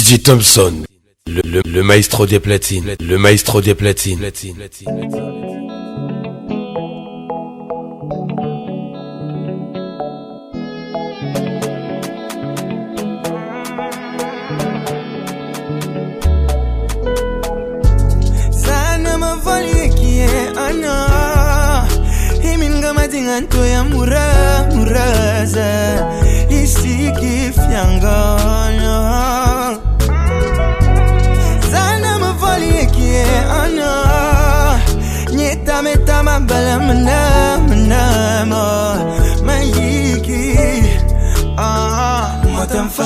DJ Thompson, le maestro des platines, le maestro des platines. Anto ya muraza isiki fiangana Zana mavali kie ana Nyeta meta mabala mana Mayiki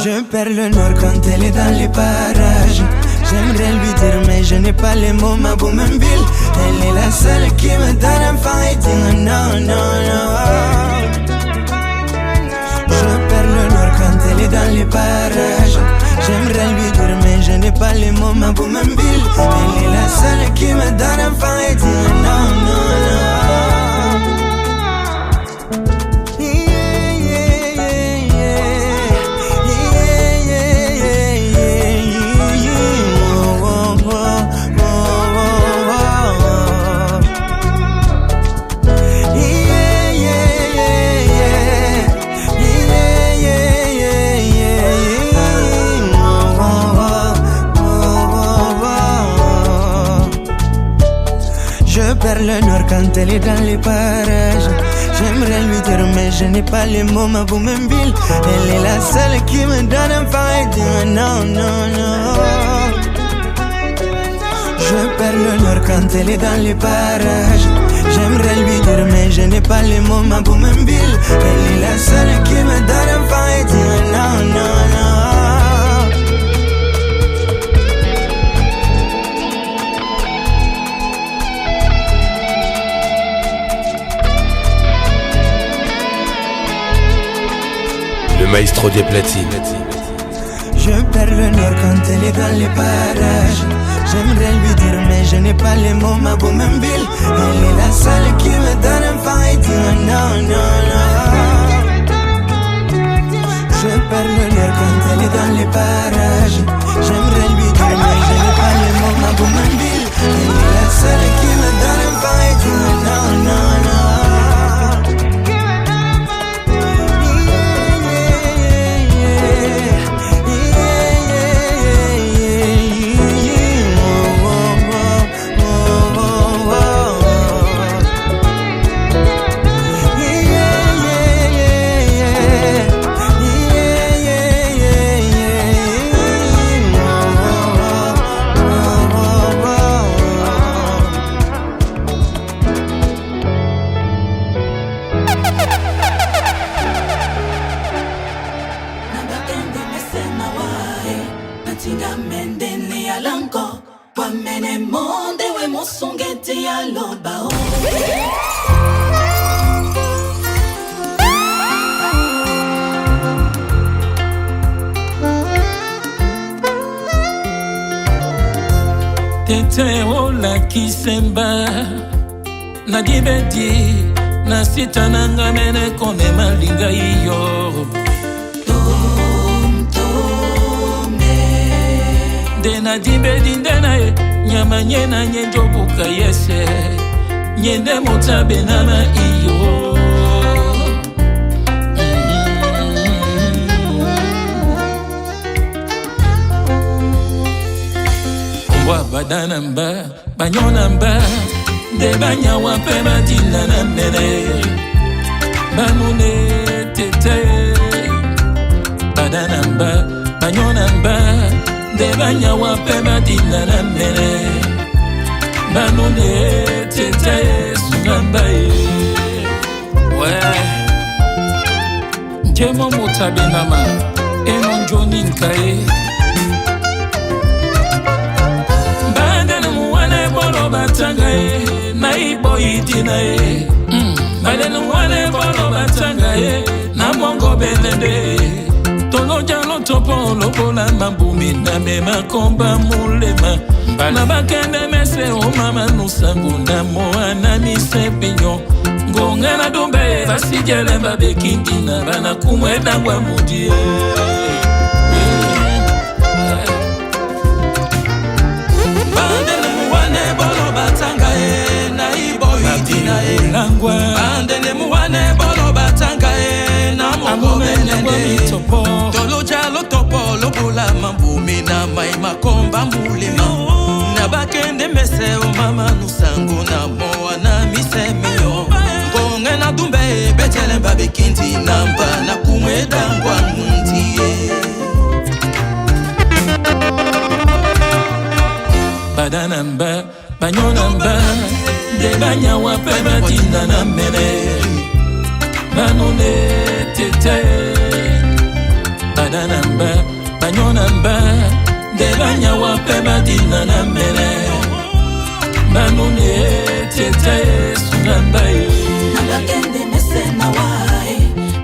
Je perds le nord quand elle est dans les parages. J'aimerais lui dire mais je n'ai pas les mots, ma Boumbille. Elle est la seule qui me donne un fighting. Non, non, non. Je perds le nord quand elle est dans les parages. J'aimerais lui dire mais je n'ai pas les mots, ma Boumbille. Elle est la seule qui me donne un fighting. Non, non, non. Le nord quand elle est dans les parages. J'aimerais lui dire mais je n'ai pas les mots, ma Boumbille. Elle est la seule qui me donne un fighting. Non, non, non. Je perds le nord quand elle est dans les parages. J'aimerais lui dire mais je n'ai pas les mots, ma Boumbille. Elle est la seule qui me donne un fighting. Non, non, non. Le maestro des platines. Je perds le nord quand elle est dans les parages. J'aimerais lui dire mais je n'ai pas les mots, ma Boumbille. Elle est la seule qui me donne un fighting. Non, non, non. Je perds le nord quand elle est dans les parages. J'aimerais lui dire mais je n'ai pas les mots, ma Boumbille. Elle est la seule qui me donne un fighting. Non, non, non. Tete ola kisemba na dibedi na sitananga mene kone malinga iyo tom tome de na dibedi ndena e nyama nyena nyendobuka yese nyende motabe nama iyo Badanamba, banyonamba, de banya wape madina na mene, banune tete. Badanamba, banyonamba, de banya wape madina na mene, banune tete sungamba. Ouais, kemo motabe nama, enon joni nkae. Batanga na ibo idina Badenu wane bolo batanga na mongo belende Tono jalo topo lobola mabumi na mema komba mulema Bana bakende mese o mama nusangu na moana misepinyo Ngonga na dombe basijele mbabekindina Bana kumweda wa mudie makomba mulema na bakende mese o mama nusango na moa na misemio ngonge na dumbe betele mbabe kinti namba na kumweda ngwa muntie badanamba banyonamba de banya wa peba tinda na mene manone tete badanamba banyonamba de banya wa peba tinda na mene manone tete sunamba nabakende mesena wae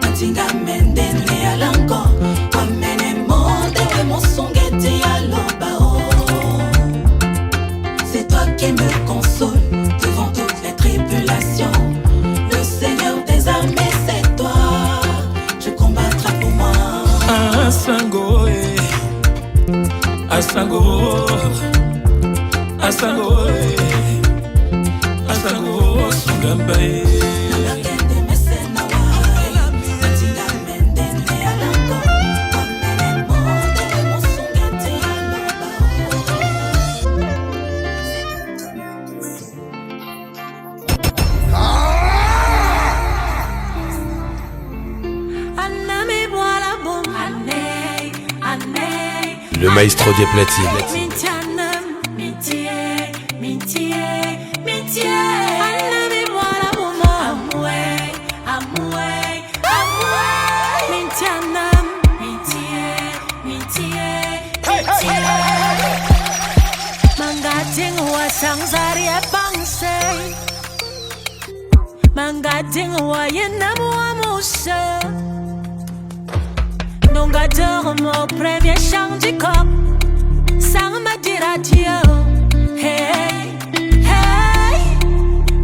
matinga mende ne alanko amene monde we monsongeti alobao. C'est toi qui me console devant toutes les tribulations. Le Seigneur des armées, c'est toi. Je combattrai pour moi. Asango, Asango, Asango, Asango, Sungambaye. Le maestro des platines. Mon premier chant du corps, sans me dire adieu. Hey, hey,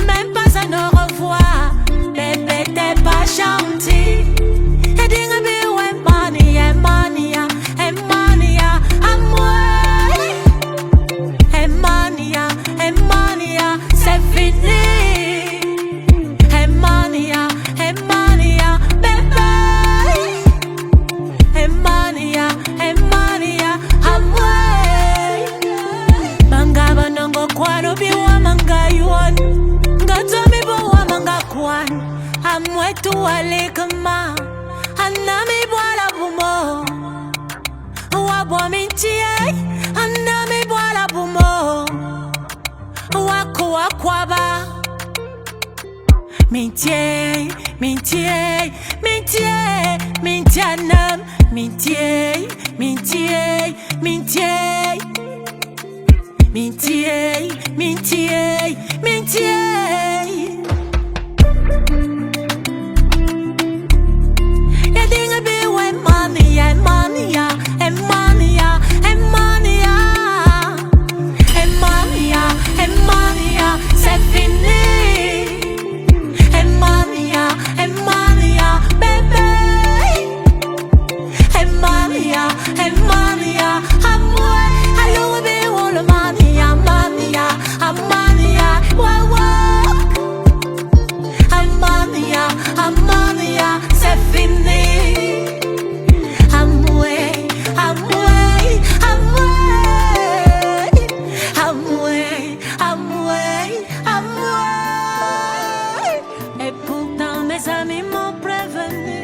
même pas un au revoir. Bébé, t'es pas gentil. Et dis-moi, ouais, mania, mania, et mania, à moi. Et mania, c'est fini. Et mania, bébé. Emania, amwe Mangaba nongo kwano biwa manga yuan Ngatomi bowa manga kwan Amwe tuwale kama Anami boala bumo Wabwa minchie Anami boala bumo Wako wakwaba Mintie, mintianam, mintie, Ya dinga be we mania, c'est fini. Emania, bébé. Emania, amwe. Hello, baby, all mania, wow. Amania, c'est fini. Amwe. Et pourtant mes amis m'ont prévenu.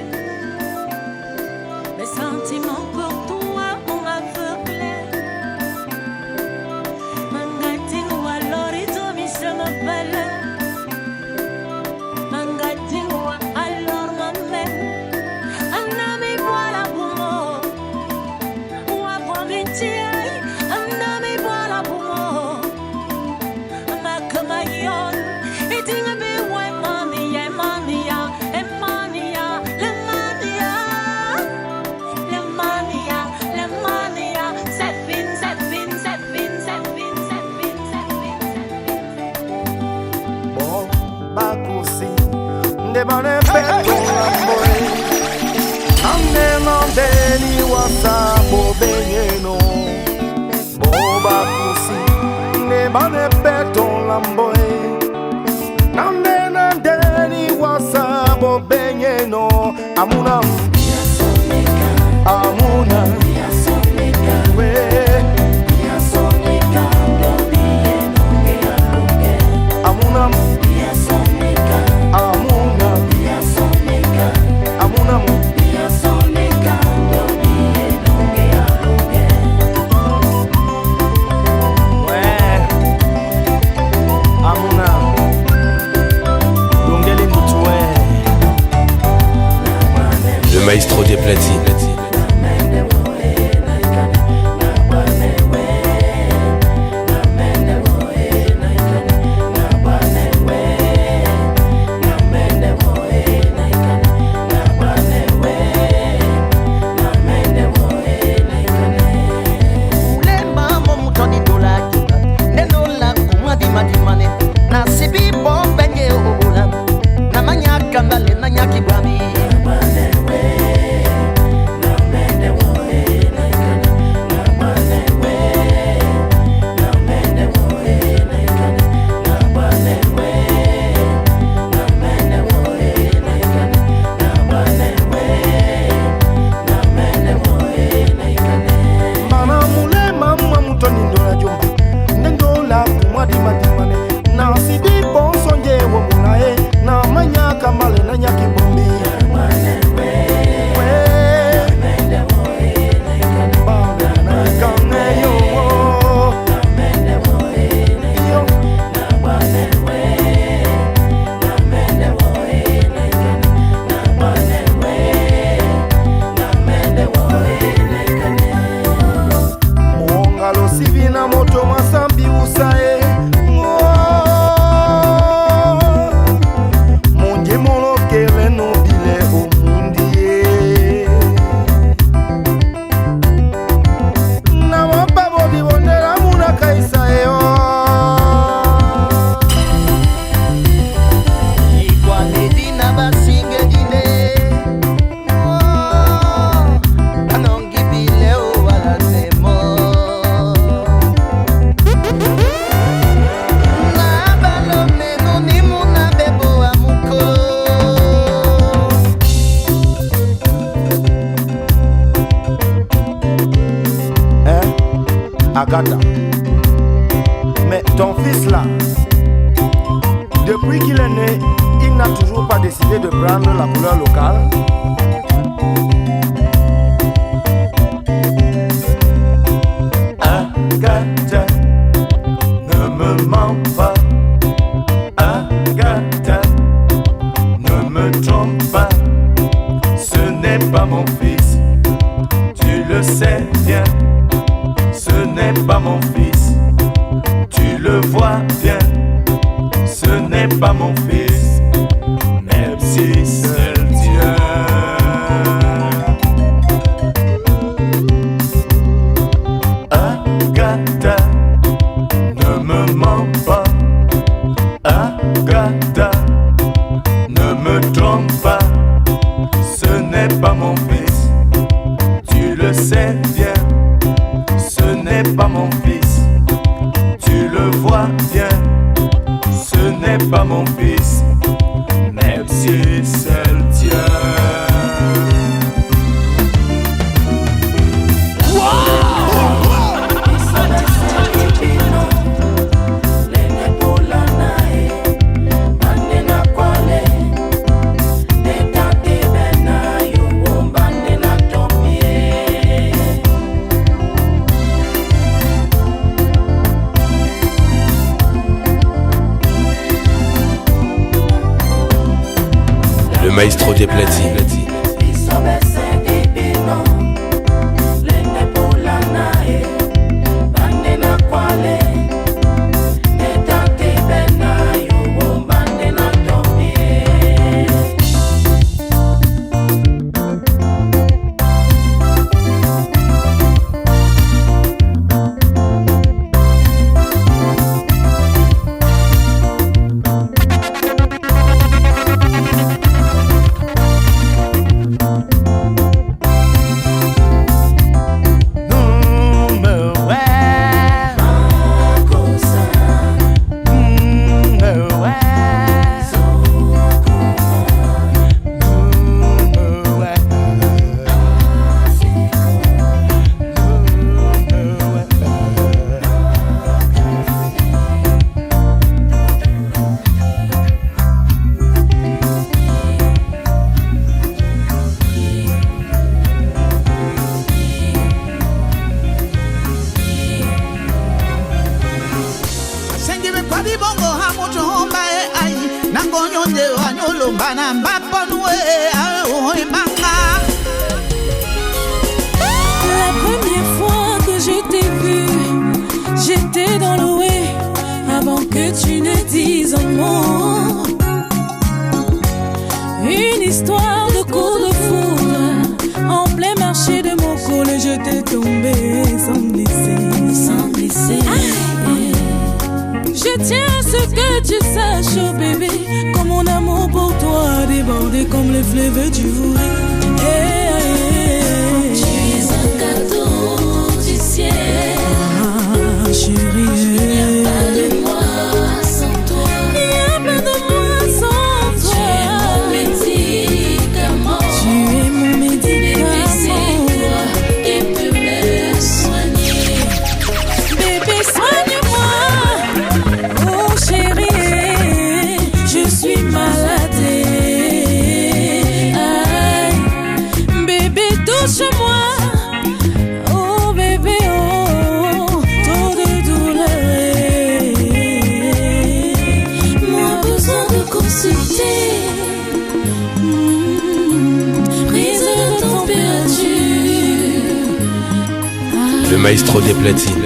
Mes sentiments pour toi ont aveuglé. Mangating ou alors ils se m'appelle. Mangating ou alors moi-même. Un ami voilà pour moi. Ou avant métier. Un ami voilà pour moi. Ma camaillon. Et dis-moi ouais mania, c'est fin. Bon, bakusi, ndebane peto lamboe. Ande mandeni wasa bobenyeno. Bon, bakusi, ndebane peto lamboe. Nandeni wasa bobenyeno. Amuna, we. platine. Agatha. Mais ton fils là, depuis qu'il est né, il n'a toujours pas décidé de prendre la couleur locale. Agatha, ne me mens pas. Agatha, ne me trompe pas. Ce n'est pas mon fils, tu le sais bien. Ce n'est pas mon fils, tu le vois bien. Ce n'est pas mon fils, même si seul Dieu. Agatha, ne me mens pas. Agatha, ne me trompe pas. Ce n'est pas mon fils, tu le sais bien. Ce n'est pas mon fils, tu le vois bien. Ce n'est pas mon fils, même si seul Dieu. Le maestro des platines. tiens à ce que tu saches, oh bébé, comme mon amour pour toi a débordé comme les fleuves du Vouri. Tu es un cadeau du ciel. Ah, chérie, il n'y a pas de moi sans toi. Il n'y a pas de moi sans toi. Tu es mon médicament. Tu es mon médicament. Bébé, c'est toi qui peux me soigner. Bébé, soigne-moi. Oh chérie, je suis malade. Aïe, bébé, touche-moi. Oh bébé, oh, trop de douleur. Moi, besoin de consulter. Prise de température. Le maestro des platines.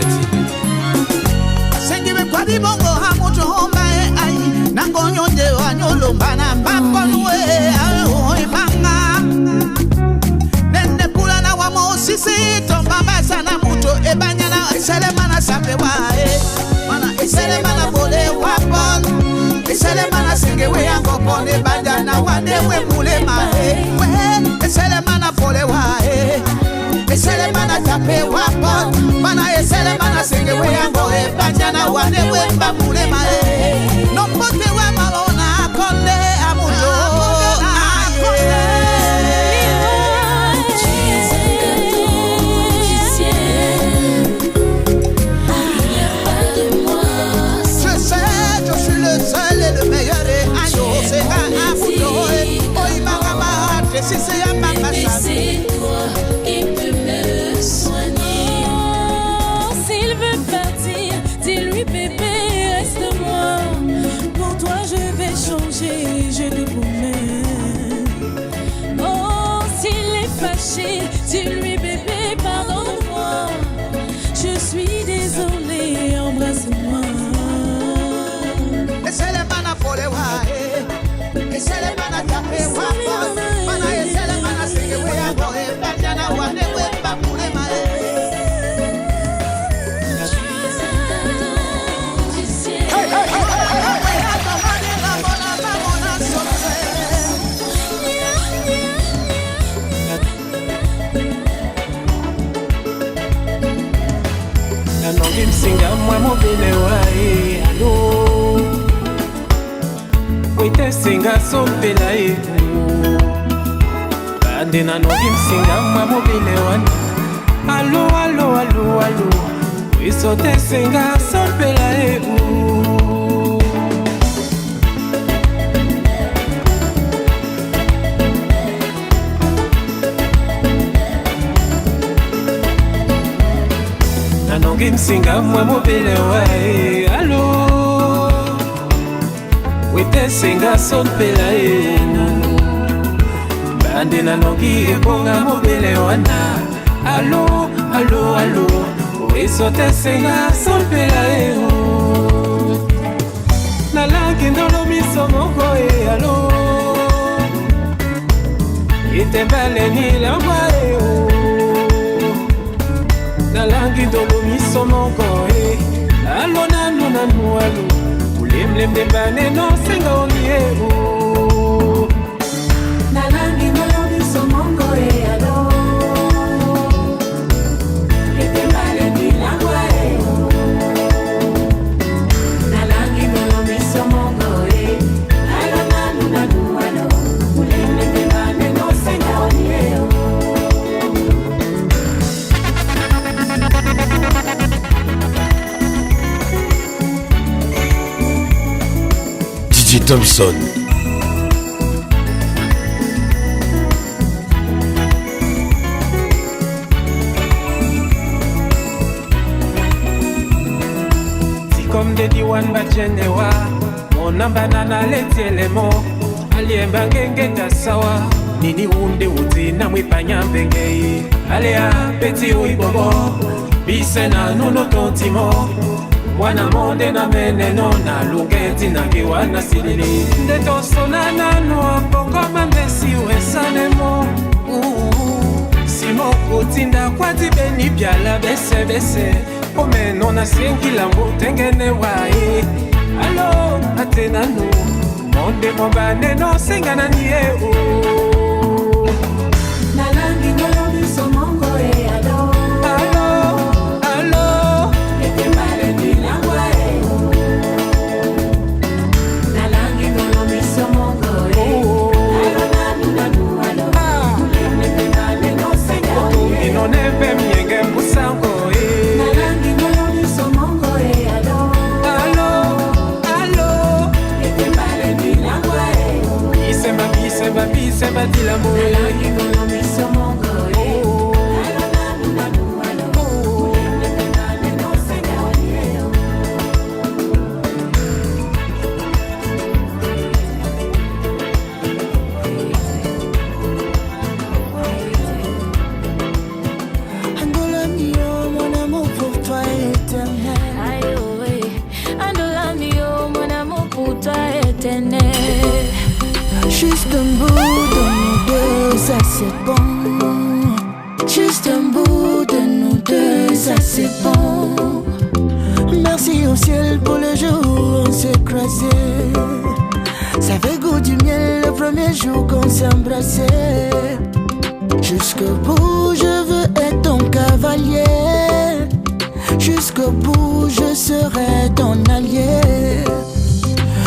Si c'est à ma c'est toi qui peux me soigner. Oh, s'il veut partir, dis-lui bébé, reste-moi. Pour toi je vais changer, je te promets. Oh, s'il est fâché, dis-lui bébé, pardonne-moi. Je suis désolée, embrasse-moi. Et c'est les manas pour les wae. Et c'est les manas taper wapon. Singa mwa mobile wae alo Wite singa sompela eku Bande na nogi msinga mwa mobile wane Alo alo alo alo Wisote singa sompela eku Nanongi msinga mwa mobile wae alo Wite singa sompela eku Bande nanongi ebonga mobile wana Alo alo alo Wisote singa sompela eku Nalangi ndolo miso moko alo Itembale nilangwa Nalangi ndolo miso moko alo nanu nanu alo Ulemlem de bane no senga ongiego Nalangi ndolo miso moko alo Itembale nilangwa Nalangi ndolo miso moko alo nanu nanu alo Ulemlem de bane no senga ongiego DJ Thompson. Comme des diwan bachenewa Mona banana letielemo Aliemba ngenge tasawa Nini unde uti na mwipanya mbengei Alea peti uibobo Bise na nuno tontimo Wana monde na meneno na lungeti na kiwana silili Ndeto sona nano poko mambesi uesanemo Simo kutinda kwa dibeni biala bese bese Omeno na sengi lambo tengene wae Allo, atenano, monde bombane no senga na nie o. Nalangi no biso mongo e allo. Allo, allo, ete male ni langwa e o. Nalangi no biso mongo e. Allo nanu allo. Ete male no senga nie. Ino nebe mienge musango e. Nalangi no biso mongo e allo. Allo, allo, ete male ni langwa e o. Bisema dilamo. Nalangi no biso mongo e. Allo nanu allo. Ete male no senga nie o. Angola mio, mon amour pour toi est éternel. Aïe, oh, oui. Andola mio, mon amour pour toi est éternel. Juste un bout de nous deux, ça c'est bon. Juste un bout de nous deux, ça c'est bon. Merci au ciel pour le jour où on s'est croisé. Ça fait goût du miel le premier jour qu'on s'est embrassé. Jusqu'au bout, je veux être ton cavalier. Jusqu'au bout, je serai ton allié.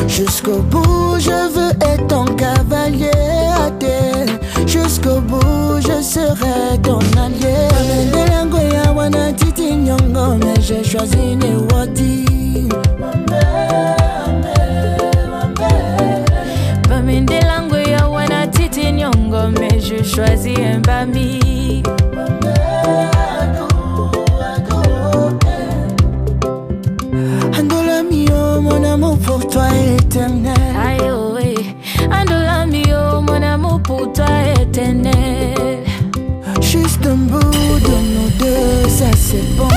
Jusqu'au bout, je veux être ton cavalier à terre. Jusqu'au bout, je serai ton allié. Mendelangoya wana titi nyongo, mais j'ai choisi Newati. Mendelangoya wana titi nyongo, mais je choisis un bami. Andola mio, mon amour pour toi est éternel. Aïe, oh, oui. Andola mio, mon amour pour toi est éternel. Juste un bout de nous deux, ça c'est bon.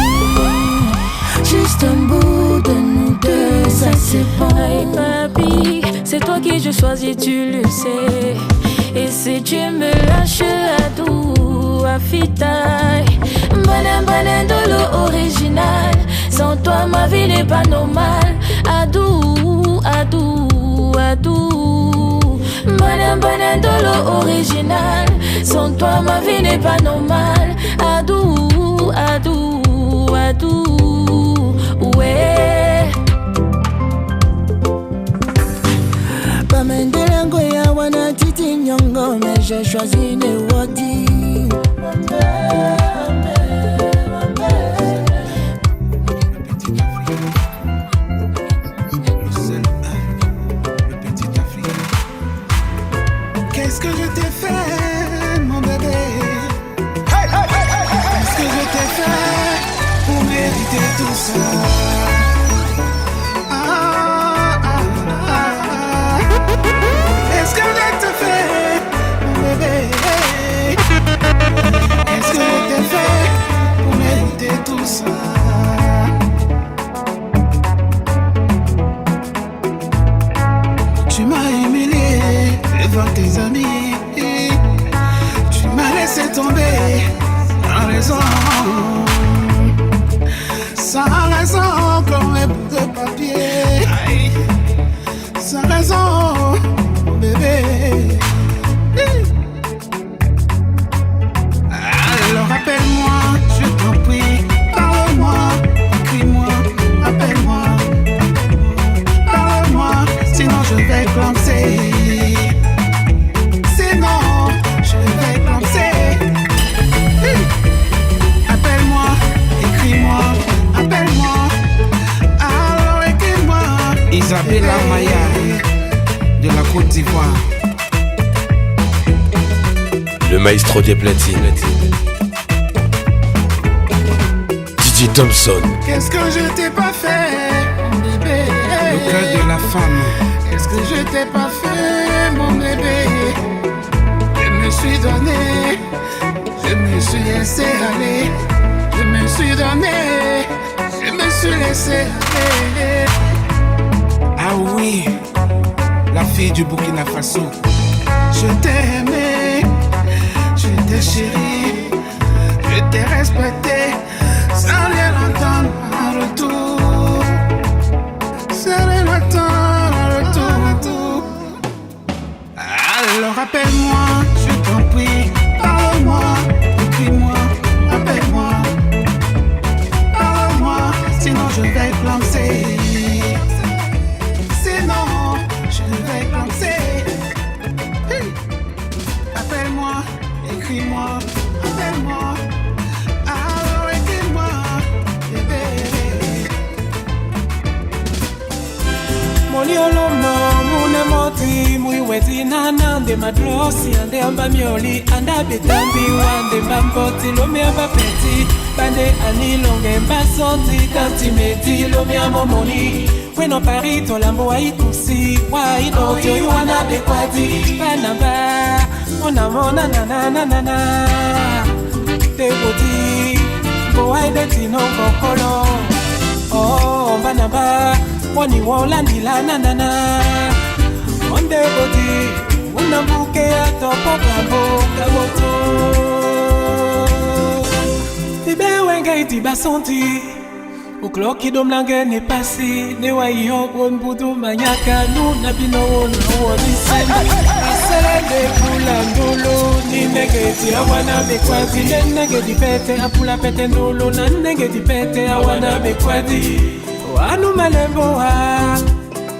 Juste un bout de nous deux, ça c'est bon. Aïe, papi, c'est toi qui je choisis, tu le sais. Et si tu me lâches à tout, à fitaille, bonne dolo original. Sans toi ma vie n'est pas normale. Adou, adou, adou. Bonne dolo original. Sans toi ma vie n'est pas normale. Adou, adou, adou. Ouais. Mendelangoya wana titi nyongo, mais j'ai choisi Newati. Qu'est-ce que je t'ai fait, mon bébé? Qu'est-ce que je t'ai fait pour mériter tout ça? Qu'est-ce que je t'ai fait, mon bébé? Qu'est-ce que je t'ai fait pour mériter tout ça? Tu m'as humilié devant tes amis. Tu m'as laissé tomber sans raison. Sans raison comme un bout de papier. Sans raison, mon bébé. Alors appelle-moi, je t'en prie. Parle-moi, écris-moi, appelle-moi. Parle-moi, sinon je vais clamser. Sinon, je vais clamser. Appelle-moi, écris-moi, appelle-moi. Alors écris-moi. Isabella Maya de la Côte d'Ivoire. Le maestro des platines. DJ Thompson. Qu'est-ce que je t'ai pas fait, mon bébé? Le cœur de la femme. Qu'est-ce que je t'ai pas fait, mon bébé? Je me suis donné, je me suis laissé aller. Je me suis donné, je me suis laissé aller. Ah oui, la fille du Burkina Faso. Je t'ai aimé, je t'ai chéri, je t'ai respecté, sans rien entendre en retour. Sans rien entendre. Moliolomo, mune moti, muiwezi nanande madlosi, ande amba mioli, anda betambi, wande mbamboti, lomi amba peti, bande anilonge mbasoti, kantimeti, lomi amomoni, weno parito lambo wa ikusi, wa inotio yuana bekwadi, banamba, mona mona nananana, teboti, boa edetino kokolo, oh, banamba, wani wolandila nanana onde bodi unambuke atopo kabo kaboto tibe wenge itiba sonti ukloki domlange ne pasi ne wayo bonbudu manyaka nu nabino no wodise asele pula ndolo ni negeti awana bekwadi nenge dipete apula pete ndolo na nenge dipete awana bekwadi anu malembo ha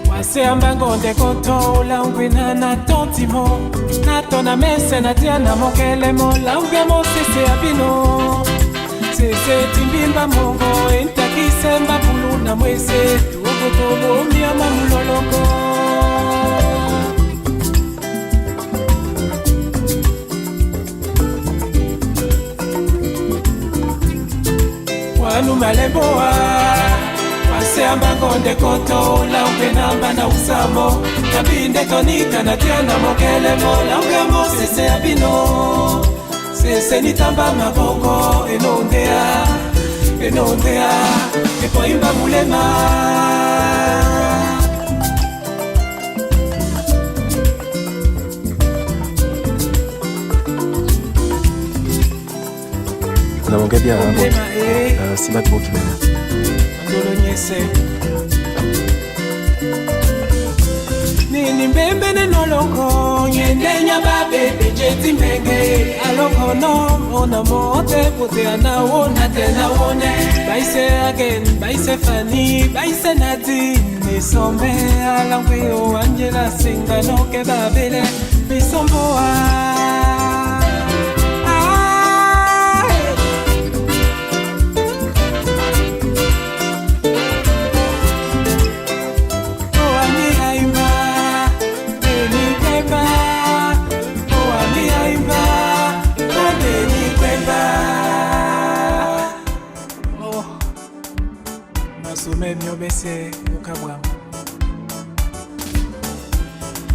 wase ambango ndekoto laungwina na tontimo natona mese na tiana mokelemo launga mosese abino sese timbimba mongo entakisemba pulu na mwese tuogotobo miama muloloko wanu malembo ha se ambangonde koto la upenamba na usamo kabinde tonika na tiana mokelemo la ungamo sese abino sese nitamba maboko enondea epoimba mulema on a manqué bien c'est Matt qui mène nini mbembe nenolongo nyendenya babebe jeti mbenge alongo no ona mote pote anaona tena wone baise again baise fani baise nadine sombe alangweo Angela singano ke babele bisomboa Bese ukabwa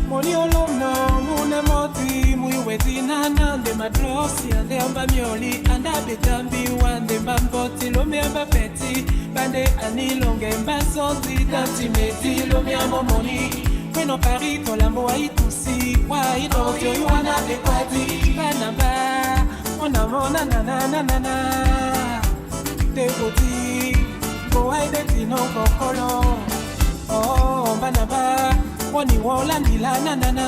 moni olomno mune moti muiwezi nanande madlosi ande amba mioli anda betambi wande mbamboti lomi amba peti bande anilonge mbasonti kantimeti lomi amomoni weno parito lambo wa itusi wa inotio yuana bekwadi banamba ona mona nananana teboti I didn't know Kokolo. Oh, Banaba, Wani Wolandila Nana.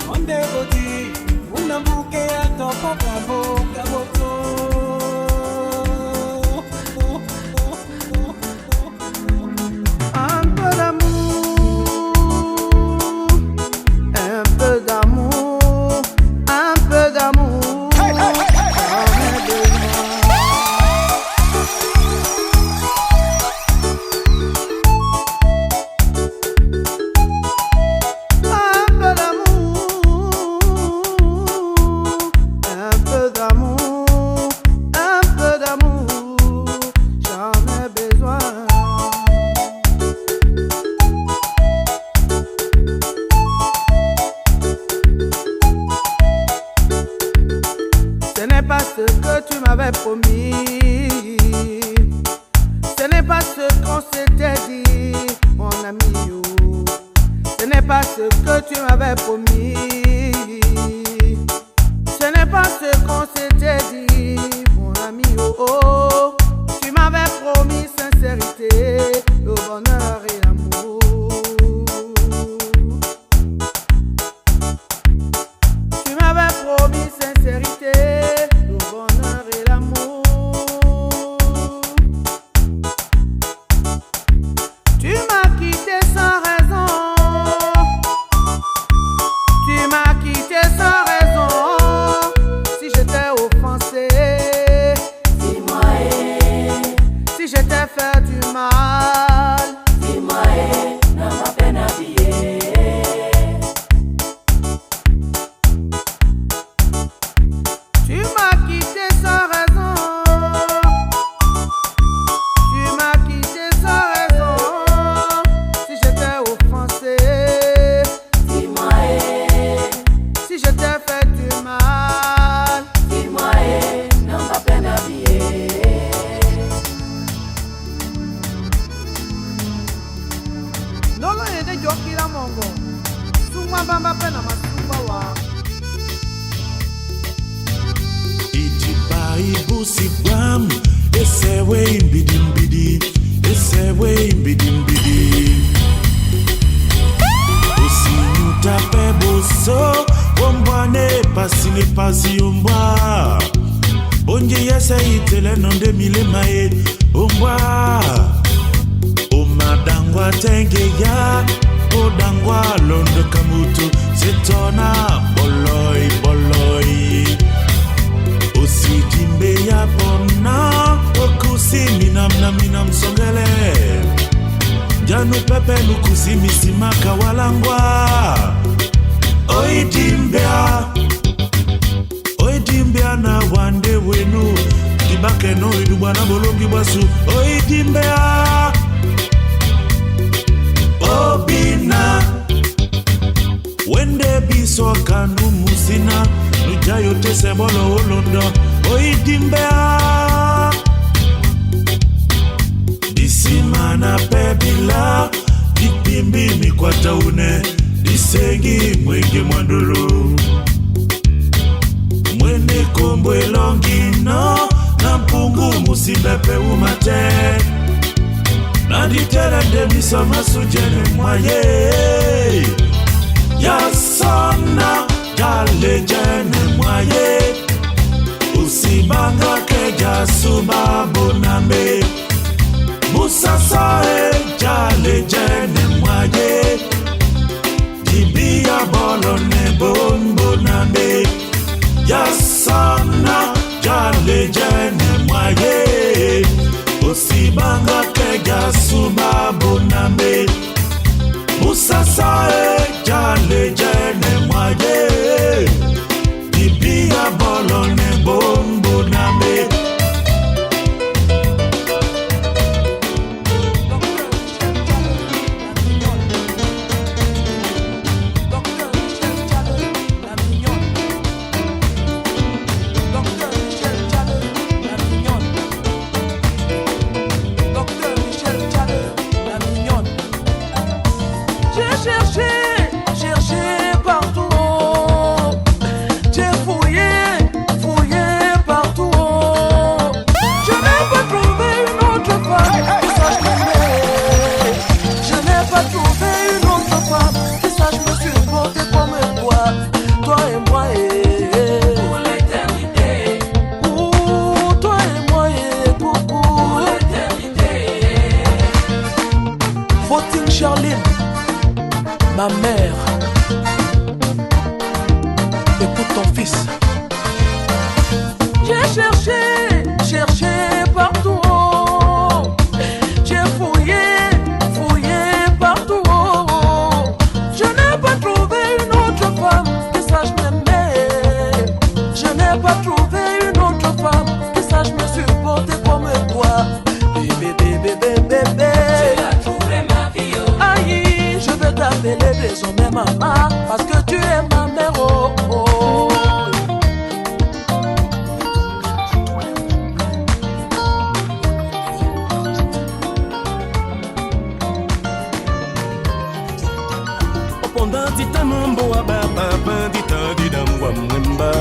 On the body, Unabuke at the Pocabo, Gaboto. Un peu d'amour, un peu d'amour. Promis, ce n'est pas ce qu'on s'était dit, mon ami. Oh. Ce n'est pas ce que tu m'avais promis. Ce n'est pas ce qu'on s'était dit, mon ami. Oh, oh. Tu m'avais promis sincérité, le bonheur et l'amour. Tu m'avais promis sincérité. Si j'étais fait du mal, dis-moi, songo sungwa bamba pe na masungwa wa Itipa ibusi bam esewe imbidimbidi esewe imbidimbidi Usinyuta pe boso ombwane pasine pasi ombwa Onje yese itele nonde milema e ombwa Omadangwa tenge ya Odangwa londo kamutu Setona boloi boloi Osidimbe ya pona Okusi minam songele Janu pepe nukusi misimaka walangwa Oidimbea na wande wenu Kibake no idubwa na bolongi basu Oidimbea Obina Wende biso kanu musina Nujayo tese bolo olondo Oidimbea Disimana pebila Dipimbi mikwata une Disengi mwenge mwandulu Mwene kombwe longino Na mpungu musimbepe umate Nanditera ndemiso masujene mwaye Yasona jale jene mwaye Usibanga keja subabu nambe Musasae jale jene mwaye Jibia bolo ne bombo nambe Yasona jale jene mwaye Osibanga kega subabu nambe Musasae jale jene mwaye Dibia bolo ne bombo nambe Ma mère, écoute ton fils. J'ai cherché partout. J'ai fouillé partout. Je n'ai pas trouvé une autre femme qui sache m'aimer. Je n'ai pas trouvé une autre femme qui sache me supporter comme toi. Bébé. Tu as trouvé ma vie. Aïe, je vais t'appeler désormais maman parce que tu es ma mère. Oh, oh. Opondantita mambo ababa bandita didamwa mwemba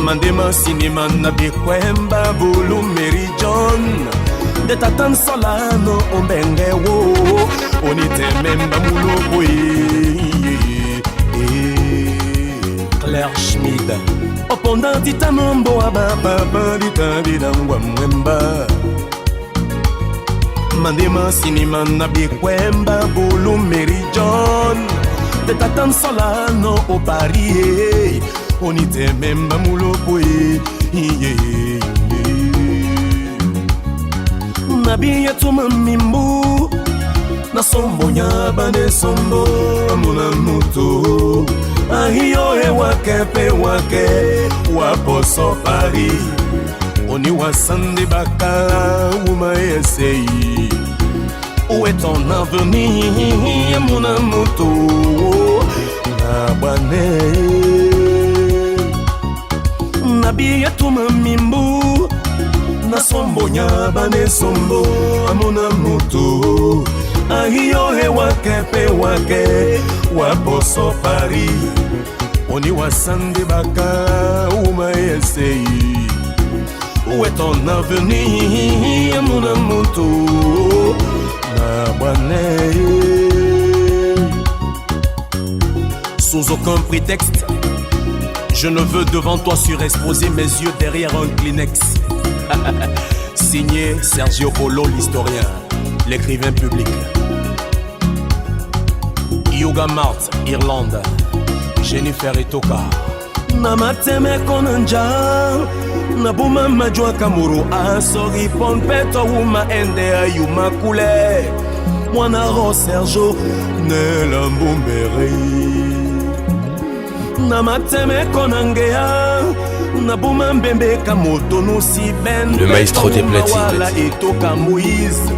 Mandema sinima na bikwemba bulu Mary John De tatan solano ombenge wo Onite memba mulobo Claire Schmid Opondantita mambo ababa bandita didamwa mwemba Mandema sinima na bikwemba bulu Mary John De tatan solano o Paris Onite memba mulopo Nabiya tuma mimbu Na sombo nyaba ne sombo Amuna mutu Ahiyo e wake pe wake Waposo Paris Oni wasande bakala Uma esei Où est ton avenir Amuna mutu Nabane Nabiya tuma mimbu Na sombo nyaba ne sombo Amuna mutu ahiyo he wake pe wake waposo Paris oni wasande baka uma essay. Où est ton avenir mon amour na bonne. Sous aucun prétexte je ne veux devant toi surexposer mes yeux derrière un Kleenex. Signé Sergio Polo, l'historien, l'écrivain public. Yoga Mart, Irlande, Jennifer Itoka. Namateme konanja, nabuma majwa kamuru asori pon peto uma ende ayuma kule. Mwana ro Sergio ne la mbumbere. Namateme konangea, nabuma mbembe kamoto no si ben. Le maestro des platines. Itoka Moïse,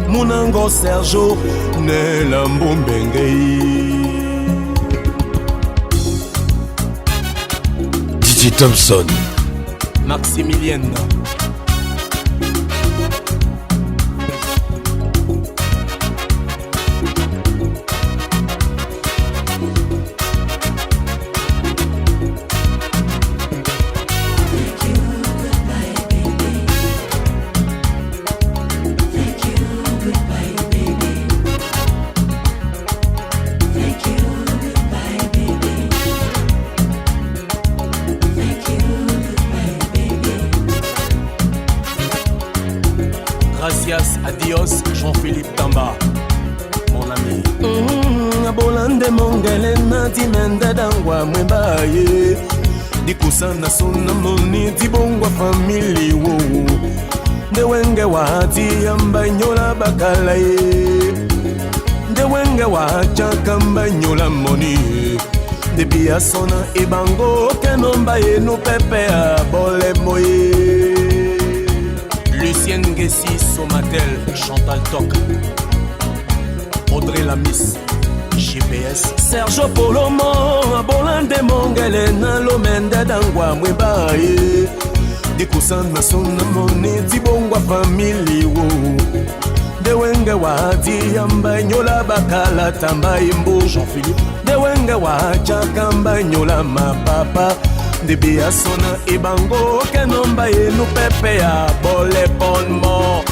Munango Sergio ne la mbumbengei. DJ Thompson, Maximilienne. Gracias, adios, Jean-Philippe Tamba, mon ami. Abolande mongele na timende dangwa mwembaye. Dikusana sona moni dibongwa family wo. De wenge wahati yamba nyola bakalaye. De wenge wahacha kamba nyola moni. De bia sona ibango kenomba ye no pepe abole moye. Lucienne Gessi, Somatel, Chantal Toc, Audrey Lamis, GPS, Sergio Polomo, Abolande Mongele, Nalo Mende Dangwa Mwebaye, Dikusana Sona Moni, Dibongwa Family Wo, De Wenge Wadi, Yamba Nyola Bakala, Tamba Imbo, Jean-Philippe, De Wenge Wacha Kamba Nyola Ma Papa, de bia sona ibango kenomba yenu pepe ya bole ponmo.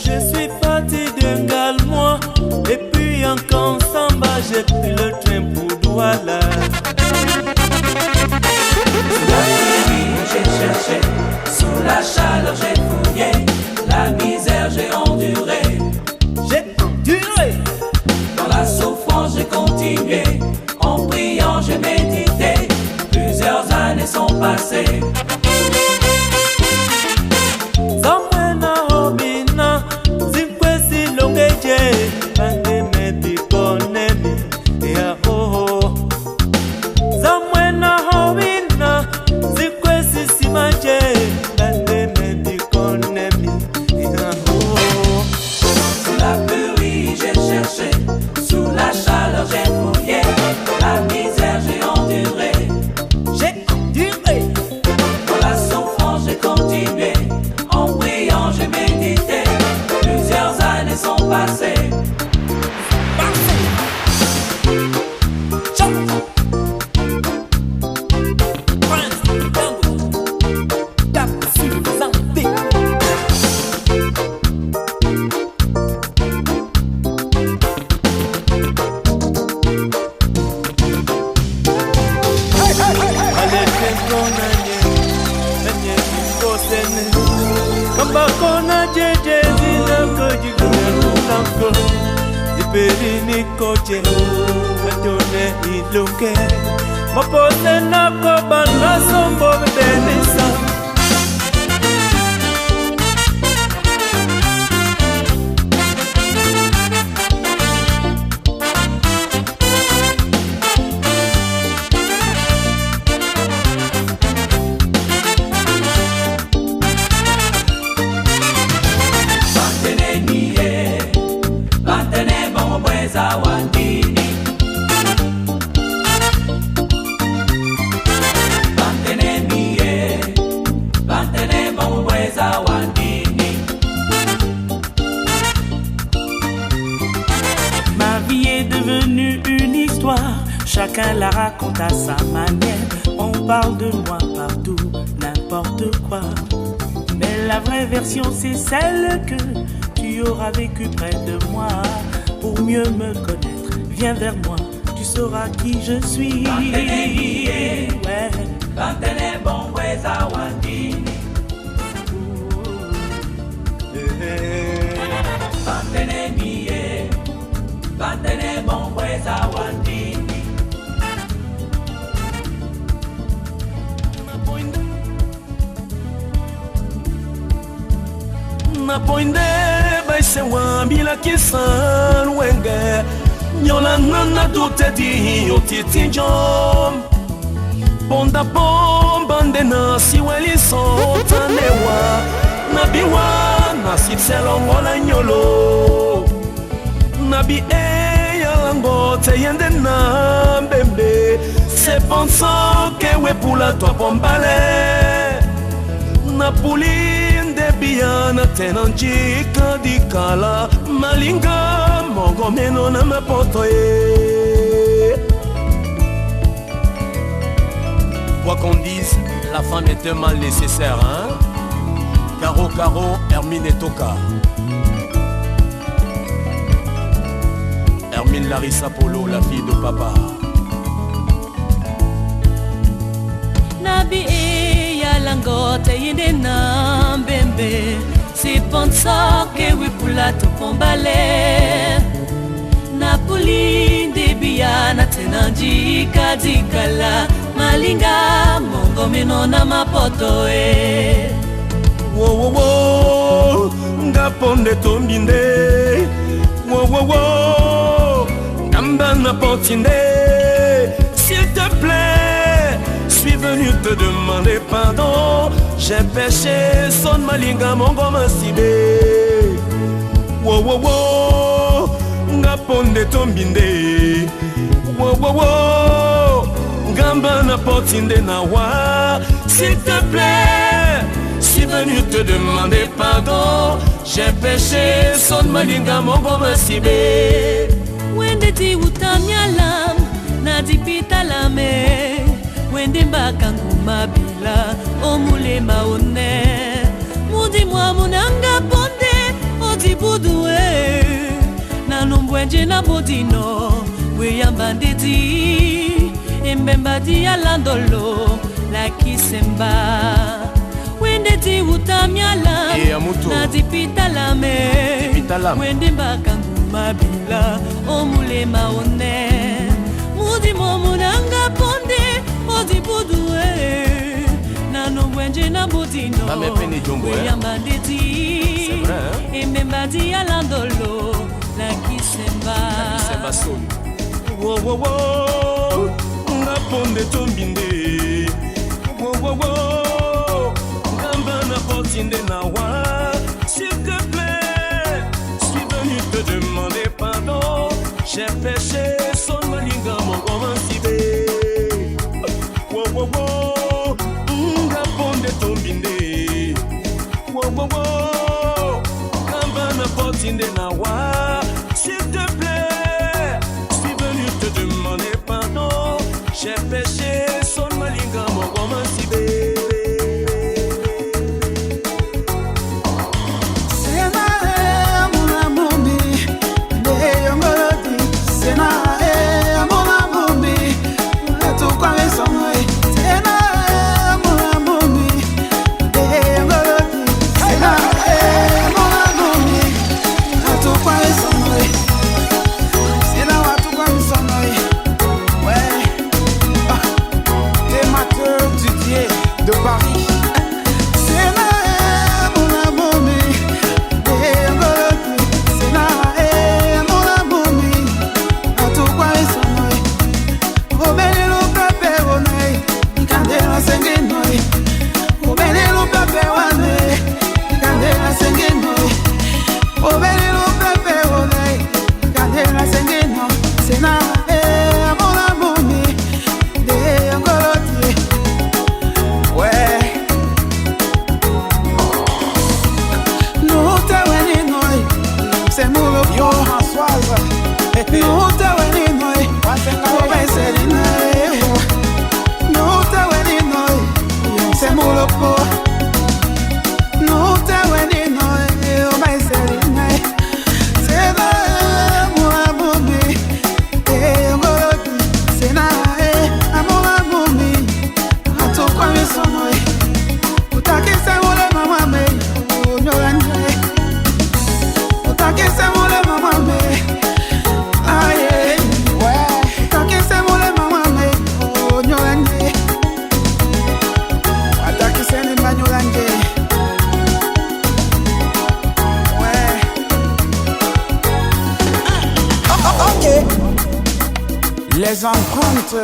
Je suis parti de Galmois et puis en Kansamba j'ai pris le train pour Douala. J'ai cherché, sous la chaleur j'ai fouillé, la misère j'ai enduré. Dans la souffrance j'ai continué, en priant j'ai médité. Plusieurs années sont passées. Zamwena hobina, zinkwesi longeje, bande meti konemi, ya oh. Zamwena hobina, zinkwesi simaje, bande meti konemi, ya oh. Sous la pluie j'ai cherché, sous la chaleur j'ai fouillé, la misère j'ai enduré. Dans la souffrance j'ai continué, en priant j'ai médité. Plusieurs années sont passées. Perini koche, katone iluke, mapose na kobana sombo benisa. Zawadi Chacun la raconte à sa manière. On parle de moi partout, n'importe quoi. Mais la vraie version, c'est celle que tu auras vécue près de moi. Pour mieux me connaître, viens vers moi, tu sauras qui je suis. Ouais. Bantene bongwe zawandini. Bantene miye. Bantene bongwe zawandini. Na poinde vai ser wambila kisan wenge. Nyola nana dute di otiti jom. Ponda bomba ndena siweli sotanewa. Nabiwa nasip selongola nyolo. Nabi eyalango te yende na bembe. C'est pensant que we pula tua bombale. Napuli ndebiana tenanjika dikala. Malinga mogomeno na mapotoye. Quoi qu'on dise, la femme est un mal nécessaire, hein? Caro, Caro, Hermine et Toka. Hermine Larissa Polo, la fille de papa. Nabi ya langote yende na mbembe. Si pensa que we pula to pombale. Napoli ndebiana tenanji kadikala. Malinga mongo meno na mapoto e. Wo wo wo, ngaponde tombinde. Wo wo wo, ngamba na potinde. S'il te plaît, je suis venu te demander pardon. J'ai péché, son malinga mongo masibé. Wo wo wo, ngaponde tombinde. Wo wo wo, ngamba na potinde na wa. S'il te plaît, je suis venu te demander pardon. J'ai péché, son malinga mongo masibé. Wende ti utamyalam, na dipita lame. Wende mbakangu mabila, omule maone. Mudi mwa munanga ponde, odi budue. Na numbwenje na bodino, we yambande di. Mbemba di alandolo, la kisemba. Wende ti utamyala, na dipita lame. Wende mbakangu mabila, omule maone. Mudi momunanga ponde, odi budue. Nano mwenje na bodino, we yambande di. Mbemba di alandolo, la kisemba. Wo wo wo, ngaponde tombinde. Wo wo wo, ngamba na potinde na wa. S'il te plaît, je suis venu te demander pardon. J'ai péché, son malinga mongo masibé. Wo wo wo, ngaponde tombinde. Wo wo wo, ngamba na potinde na wa. S'il te plaît, je suis venu te demander pardon. J'ai péché, son malinga mongo masibé. Kwa Les empreintes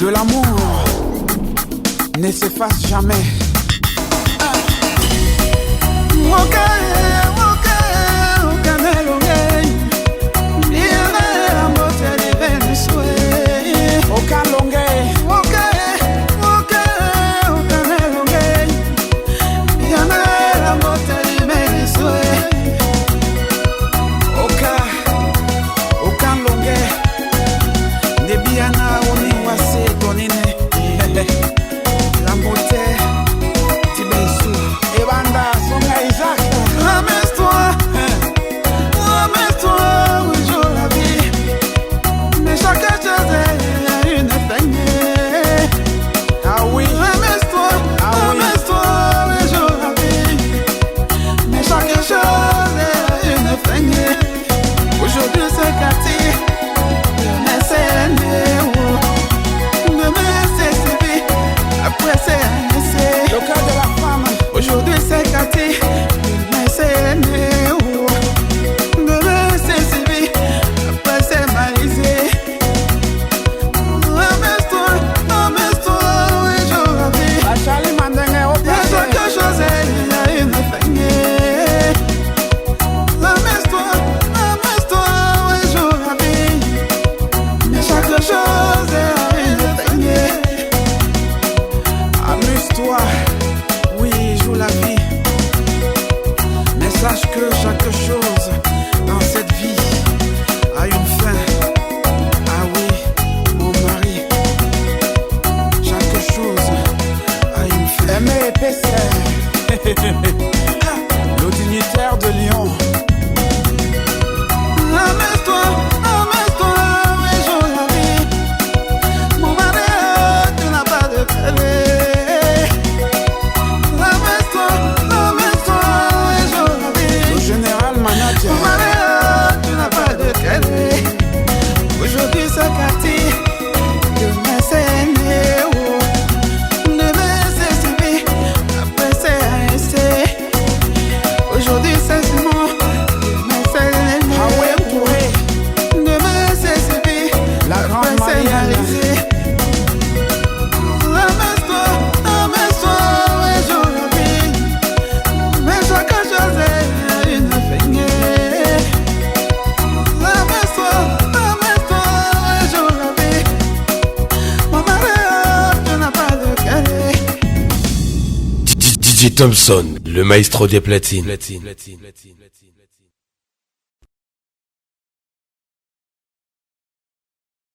de l'amour ne s'effacent jamais. Le dignitaire de Lyon. Amuse-toi, oui, joue la vie. Mon mari, tu n'as pas de calé. Amuse-toi, oui, joue la vie. Le général manager. Mon mari, tu n'as pas de calé. Aujourd'hui, c'est Cathy. Demain, c'est Néo. Demain, c'est Sylvie. Après, c'est ASC. Aujourd'hui, c'est Simon. Demain, c'est Léné. Demain, c'est Sylvie. La grande Marianne. Amuse-toi, oui, joue la vie. Mais chaque chose est une feignée. Amuse-toi, oui, joue la vie. Mon mari, tu n'as pas de calé. DJ Thompson, le maestro des platines.